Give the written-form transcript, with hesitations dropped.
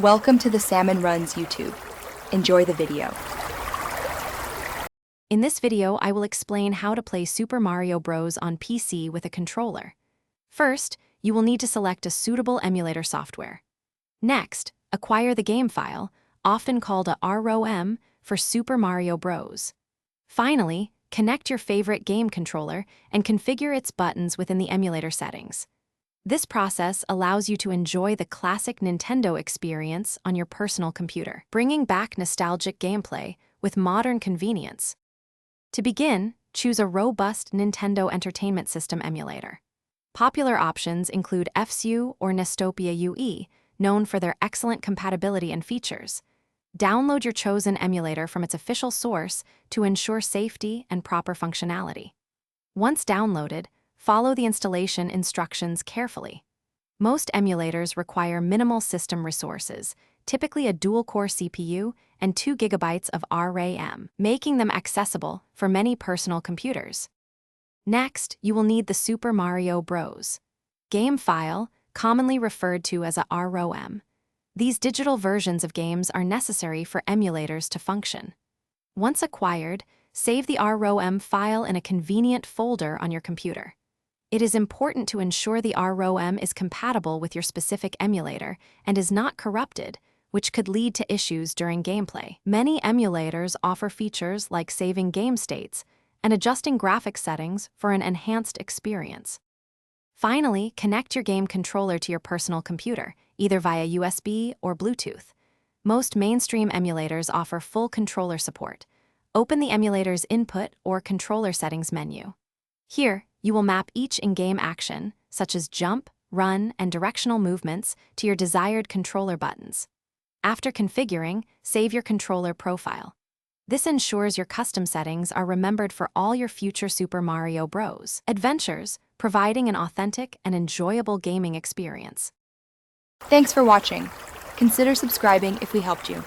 Welcome to the Salmon Runs YouTube. Enjoy the video. In this video, I will explain how to play Super Mario Bros. On PC with a controller. First, you will need to select a suitable emulator software. Next, acquire the game file, often called a ROM, for Super Mario Bros. Finally, connect your favorite game controller and configure its buttons within the emulator settings. This process allows you to enjoy the classic Nintendo experience on your personal computer, bringing back nostalgic gameplay with modern convenience. To begin, choose a robust Nintendo Entertainment System emulator. Popular options include FSU or Nestopia UE, known for their excellent compatibility and features. Download your chosen emulator from its official source to ensure safety and proper functionality. Once downloaded, follow the installation instructions carefully. Most emulators require minimal system resources, typically a dual-core CPU and 2 GB of RAM, making them accessible for many personal computers. Next, you will need the Super Mario Bros. Game file, commonly referred to as a ROM. These digital versions of games are necessary for emulators to function. Once acquired, save the ROM file in a convenient folder on your computer. It is important to ensure the ROM is compatible with your specific emulator and is not corrupted, which could lead to issues during gameplay. Many emulators offer features like saving game states and adjusting graphics settings for an enhanced experience. Finally, connect your game controller to your personal computer, either via USB or Bluetooth. Most mainstream emulators offer full controller support. Open the emulator's input or controller settings menu. Here, you will map each in-game action, such as jump, run, and directional movements, to your desired controller buttons. After configuring, save your controller profile. This ensures your custom settings are remembered for all your future Super Mario Bros. Adventures, providing an authentic and enjoyable gaming experience. Thanks for watching. Consider subscribing if we helped you.